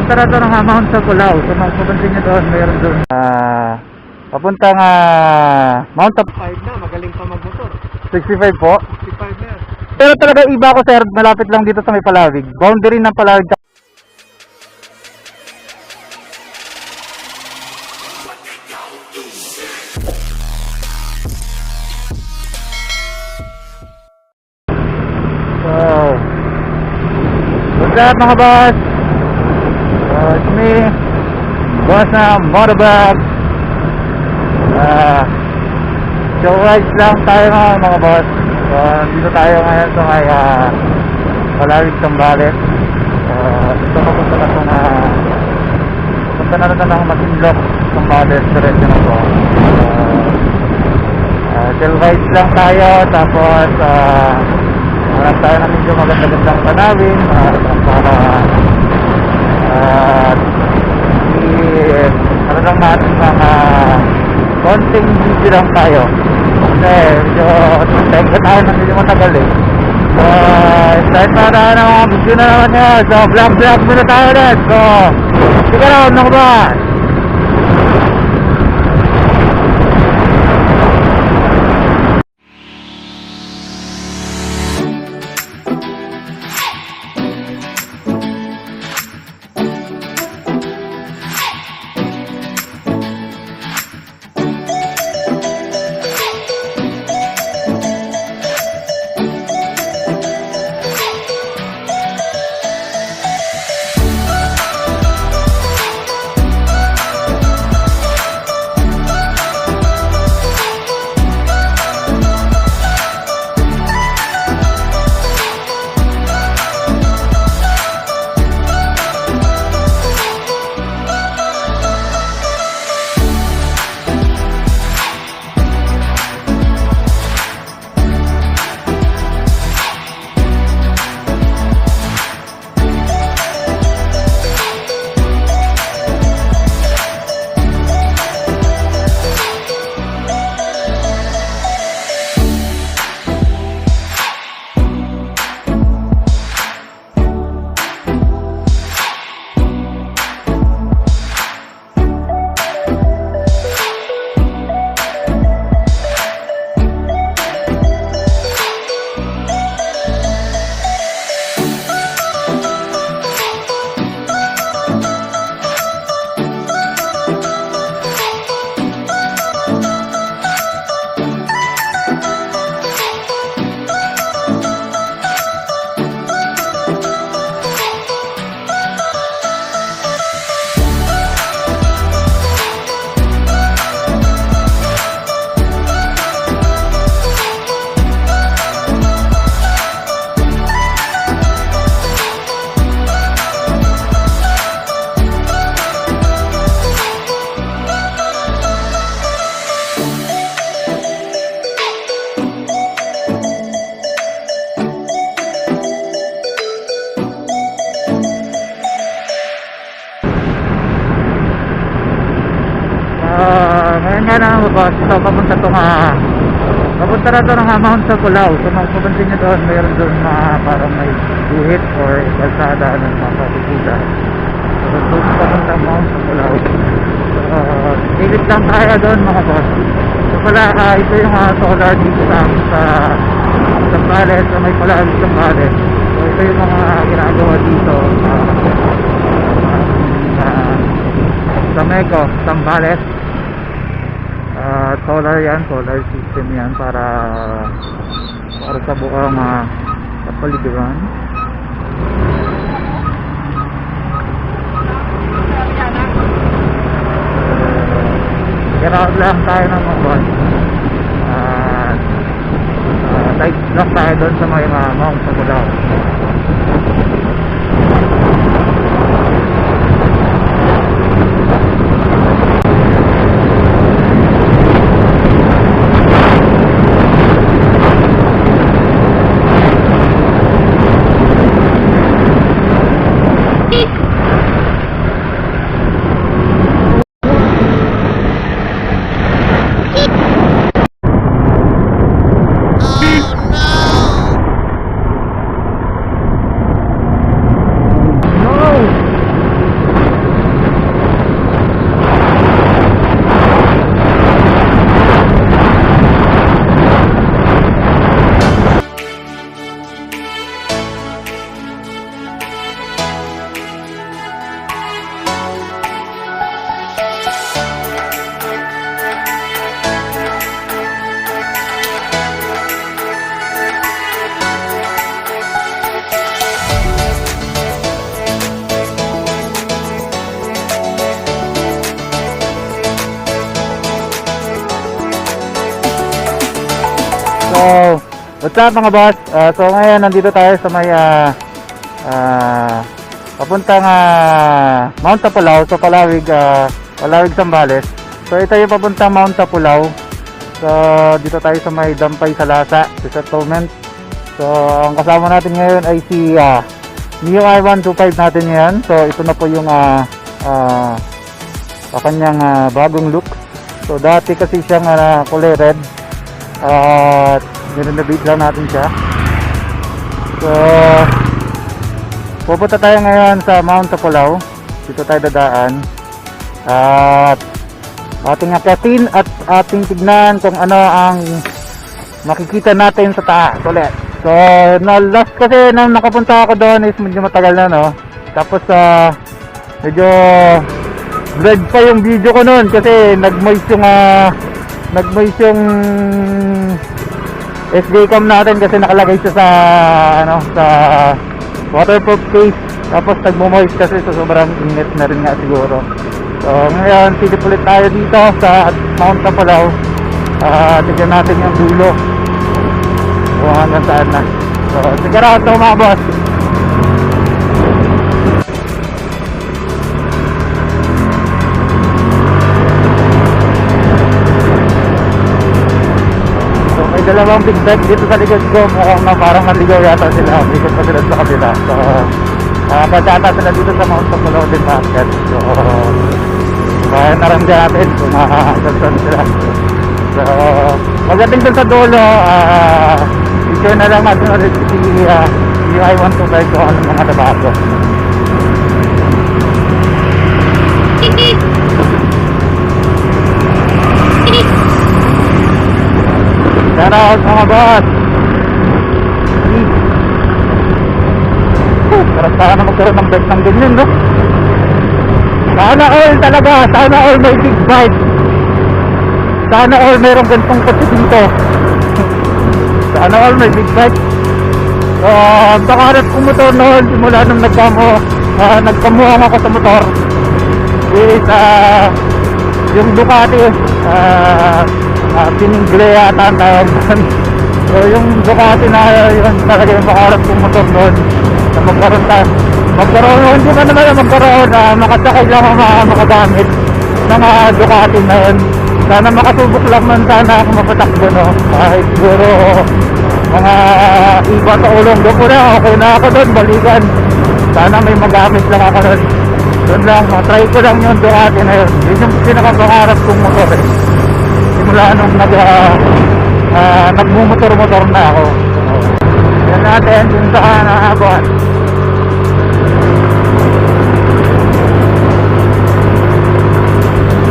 Papunta na ito ng Mount Sagulao. Kung mapapansin nyo doon, mayroon doon papuntang Mount 5 na, magaling pa magmotor. 65 po. 65 na yan. Pero talaga iba ko sir, malapit lang dito sa may Palawig. Boundary ng Palawig. So, what's up mga boss? It's me, boss na motorbag. Show rides lang tayo mga boss. So, dito tayo ngayon sa may Palawig, Sambales. Ito papunta na itong punta na rin ng Masinloc, Sambales, diretso na po. Show rides lang tayo. Tapos harap tayo na medyo maganda-gandang tanawin para ano lang natin mga konting video lang tayo kasi medyo tenga tayo na medyo matagal start na tayo ng mga video na naman nyo. So vlog muna tayo ulit. So stick around mga boss. Ngayon nga na mga boss, ito papunta na ito ng Mount Sagulao. So mapapansin nyo doon, mayroon doon parang may guhit or kalsada ng mga kapituda. So doon papunta Mount Sagulao. Higit lang tayo doon mga boss. So pala ito yung solar dito sa Sambales, sa may Palawig, Sambales. So ito yung mga ginagawa dito sa Meco, Sambales. Solar yan, solar system yan para sa buong kapaligiran. Kaya lang tayo ng mga boss. Side block tayo doon sa mga Mount Sagulao. So, what's up mga boss? So ngayon nandito tayo sa may papuntang Mount Tapulaw. So Palawig, Palawig Zambales. So ito yung papuntang Mount Tapulaw. So dito tayo sa may Dampay Salasa, settlement. So ang kasama natin ngayon ay si Mio I-125 natin ngayon. So ito na po yung kanyang bagong look. So dati kasi siyang kulay red. At nirenovate lang natin siya. So pupunta tayo ngayon sa Mount Tapulaw. Dito tayo dadaan. At ating akyatin at ating tignan kung ano ang makikita natin sa taas ulit. So last kasi nung nakapunta ako doon is medyo matagal na, no. Tapos medyo vlog pa yung video ko noon kasi nag-moist yung SD cam natin kasi nakalagay siya sa sa waterproof case. Tapos nagmo-moist kasi so sobrang init na rin nga siguro. So ngayon silip ulit tayo dito sa Mount Tapulaw. Tignan natin yung dulo kung hanggang saan na. So sigara ito mga boss. Dalawang big bag dito sa likod ko, mukhang parang naligaw yata sila, ikot pa sila sa kabila. So pagkata sila dito sa Mount Tapulaw din market. So kaya naramdaman natin kung makakasan sila. So pagdating dun sa dulo, picture na lang natin ulit si UI-125 kung anong mga trabaho. Shout out mga boss. Parang sana magkaroon ng bike ng ganyan, no? Sana all talaga. Sana all may big bike. Sana all mayroong gantong kotse dito. Sana all may big bike. Nakaharap kong motor noon simula nung nagkamuhang ako sa motor is yung Ducati Piningle yata ang tawag doon. So yung Ducati na yun talaga yung makaharap kong motor doon na magkaroon hindi man naman magkaroon makasakay lang ang makagamit ng Ducati na yun. Sana makasubok lang man sana ako mapatakbo, no? Kahit siguro mga iba sa ulong doon ko na okay na ako doon balikan. Sana may magamit lang ako doon. Doon lang, try ko lang yung Ducati na yun. Yun yung pinakapangarap kong motor eh. Simula nung nagmumotor-motor na ako. Yan natin yung saan naabot.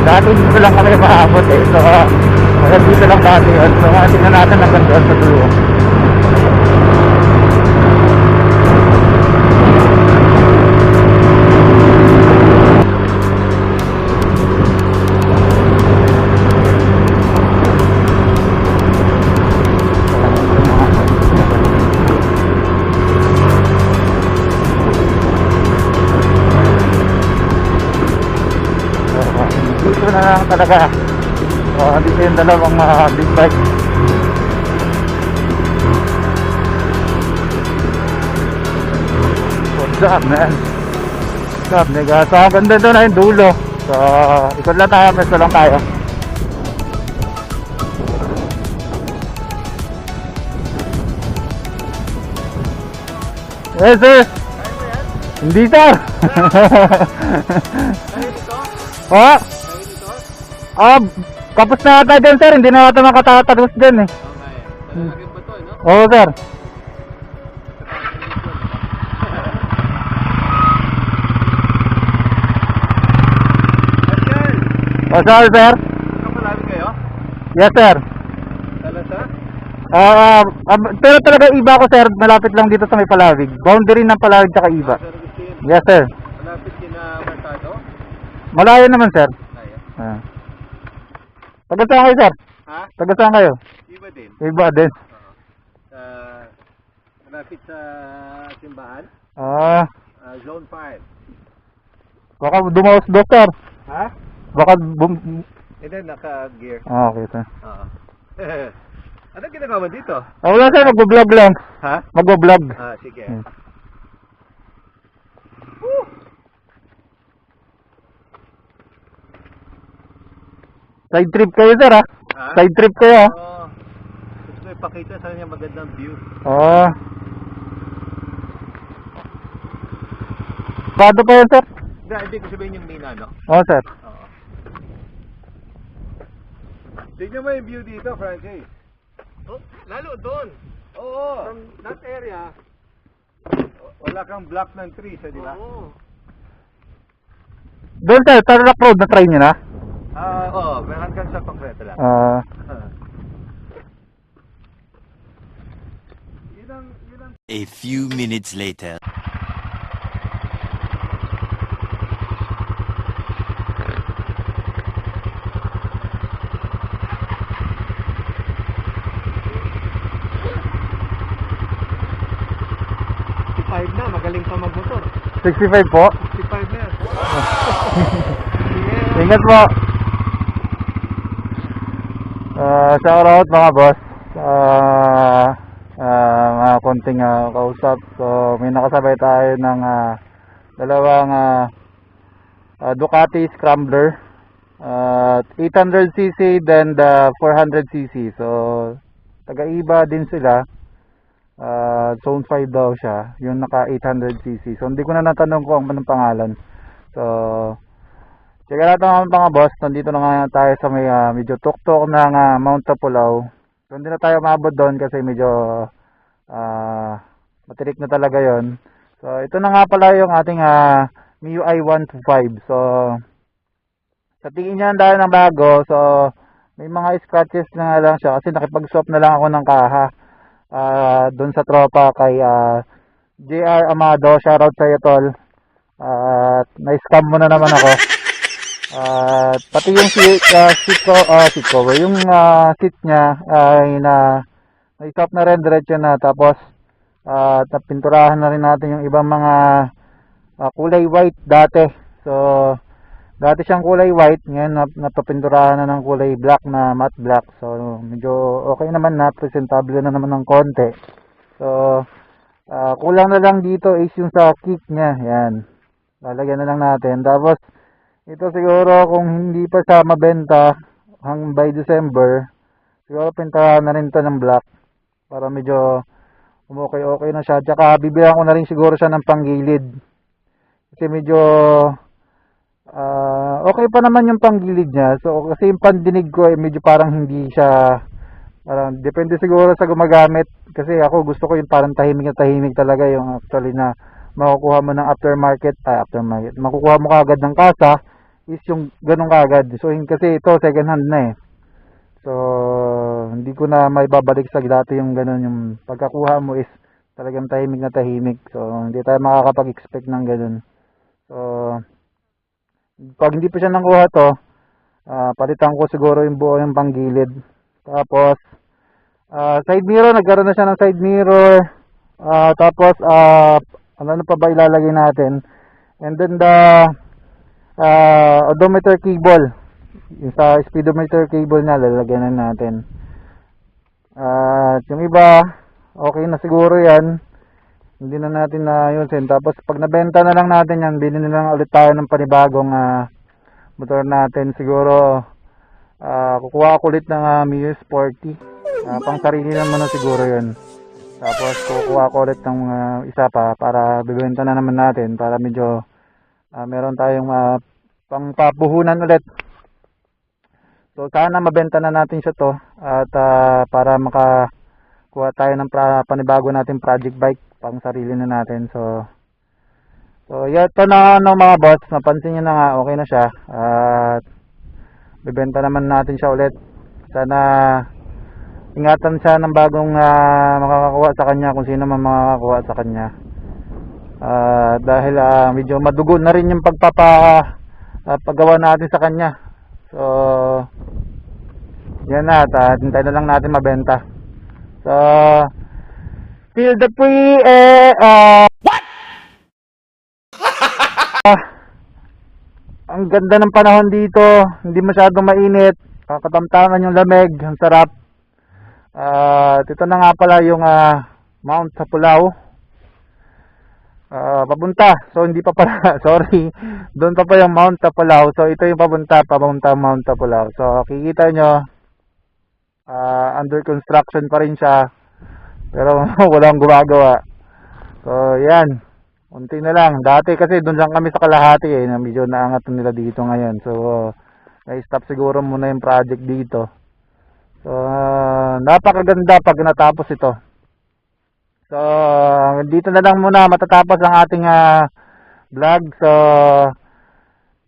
Dati dito lang kami maabot eh. So dito lang dati yun. So tingnan natin hanggang doon sa dulo. Dito na lang talaga. Dito yung dalawang big bike. What's up, man? What's up, nigga? So ganda doon na yung dulo. So ikot lang tayo, pesto lang tayo. Yes sir. Hindi sir. Oh. Kapos na ata dyan sir, hindi na ata makatatagos dyan eh. Talagang ba to, no? Oo sir. O sir. Kapalagi kayo? Yes sir. Talasa? Pero talaga iba ko sir, malapit lang dito sa may Palawig. Boundary ng Palawig tsaka iba. Yes sir. Malapit kina Mercado? Malayo naman sir. Kaya. Taga saan kayo sir? Ha? Taga saan kayo? Iba din. Iba din. Malapit sa simbahan? Zone 5. Baka dumaos dos sir. Ha? Baka Hindi, naka-gear. okay sir. Oo. Anong ginagawa mo dito? Wala sir, mag-vlog lang. Ha? Mag-vlog. Sige. Side trip kayo sir ha? Ha? Side trip kayo ha? Oo. Gusto ko ipakita sa kanya magandang view. Oo. Paano pa yun sir? Hindi ko sabihin yung Mina, no? Oo sir. Oo. Tignan mo yung view dito, Francis. Oh, lalo doon. Oo. From that area, wala kang block ng trees, di ba? Oo. Doon sir, Tarlac Road na try nyo na? Oo. Meron kang sa konkreto lang. Yun ang A few minutes later. na, magaling pa magmotor. 65 po? 65 na yan. Ingat po. Shout out mga boss. Mga konting kausap. So may nakasabay tayo ng dalawang Ducati Scrambler 800cc then the 400cc. So taga-iba din sila. Zone 5 daw siya, yung naka 800cc. So hindi ko na natanong kung anong pangalan. So check natin mga boss. Nandito na nga tayo sa may medyo tuktok ng Mount Tapulaw. So hindi na tayo maabot doon kasi medyo matirik na talaga yon. So ito na nga pala yung ating MIUI 125. So sa tingin niya dahil ng bago, so may mga scratches na nga lang siya kasi nakipag-swap na lang ako ng kaha doon sa tropa kay JR Amado. Shoutout sa iyo tol. Na-scam mo na naman ako. Pati yung seat cover, yung seat niya ay na-swap na rin diretso na. Tapos napinturahan na rin natin yung ibang mga kulay white dati. So dati siyang kulay white, ngayon napapinturahan na ng kulay black na matte black. So medyo okay naman na, presentable na naman ng konti. So kulang na lang dito is yung sa kick niya, yan. Lalagyan na lang natin. Tapos ito siguro kung hindi pa siya mabenta hanggang by December, siguro pinturahan na rin ito ng black para medyo okay na siya. Tsaka bibilang ko na rin siguro siya ng panggilid kasi medyo okay pa naman yung panggilid niya. So kasi yung pandinig ko ay medyo parang hindi siya, parang depende siguro sa gumagamit. Kasi ako gusto ko yung parang tahimik na tahimik talaga, yung actually na makukuha mo ng aftermarket, makukuha mo kagad ng kasa is yung ganun kagad. So kasi ito second hand na eh. So hindi ko na may babalik sa dati yung ganun, yung pagkakuha mo is talagang tahimik na tahimik. So hindi tayo makakapag-expect ng ganun. So pag hindi pa siya nakuha to, palitan ko siguro yung buo yung panggilid. Tapos side mirror, nagkaroon na siya ng side mirror. Tapos ano pa ba ilalagay natin? And then the odometer cable, yung sa speedometer cable na lalagyan na natin. Yung iba okay na siguro yan, hindi na natin na yun. Tapos pag nabenta na lang natin yan, bilhin na lang ulit tayo ng panibagong motor natin. Siguro kukuha ako ulit ng Mio Sporty, pang sarili lang muna siguro yun. Tapos kukuha ako ulit ng isa pa para bibenta na naman natin, para medyo meron tayong pangpapuhunan ulit. So sana mabenta na natin siya to, at para makakuha tayo ng panibago natin project bike pang sarili na natin. So ito na mga boss, napansin nyo na nga, okay na siya at bibenta naman natin siya ulit. Sana ingatan siya ng bagong makakakuha sa kanya, kung sino man makakakuha sa kanya. Dahil medyo madugo na rin yung paggawa natin sa kanya. So yan na, at hintay na lang natin mabenta. So feel the free what? Ang ganda ng panahon dito, hindi masyadong mainit, kakatamtaman yung lamig, ang sarap. Ito na nga pala yung Mount Sapulao. Papunta. So hindi pa pala, sorry. Doon pa yung Mount Tapulao. So ito yung papunta Mount Tapulao. So kikita nyo, under construction pa rin siya. Pero walang gumagawa. So yan. Unti na lang. Dati kasi doon lang kami sa kalahati na medyo naangat nila dito ngayon. So na-stop siguro muna yung project dito. So napakaganda pag natapos ito. So, dito na lang muna matatapos ang ating vlog. So,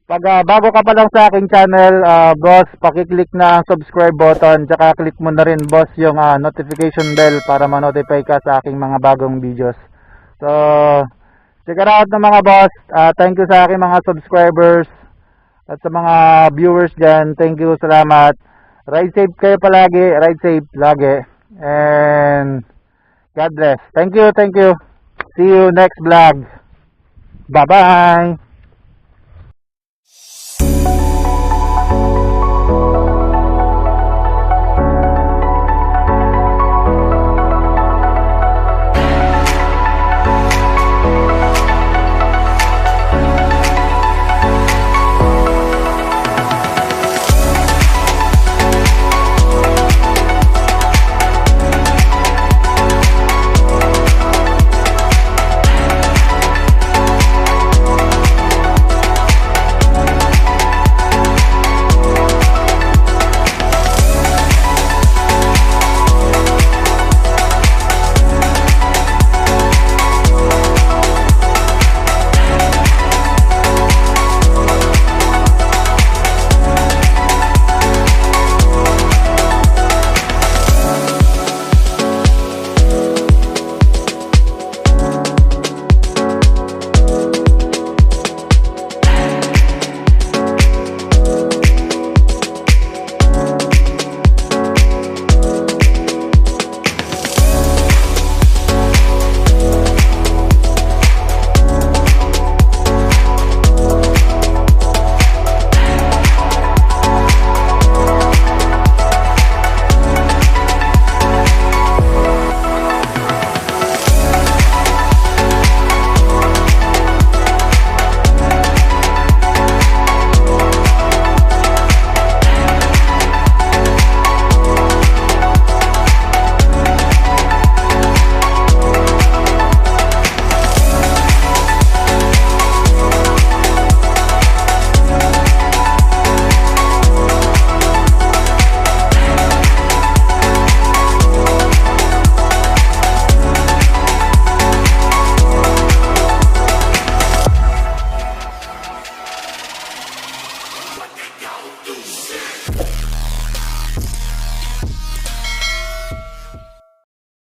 pag bago ka pa lang sa aking channel, boss, pakiclick na ang subscribe button. Tsaka click mo na rin, boss, yung notification bell para ma-notify ka sa aking mga bagong videos. So, check it out na mga boss. Thank you sa aking mga subscribers at sa mga viewers dyan. Thank you, salamat. Ride safe kayo palagi. Ride safe lagi. And God bless. Thank you, thank you. See you next vlog. Bye-bye.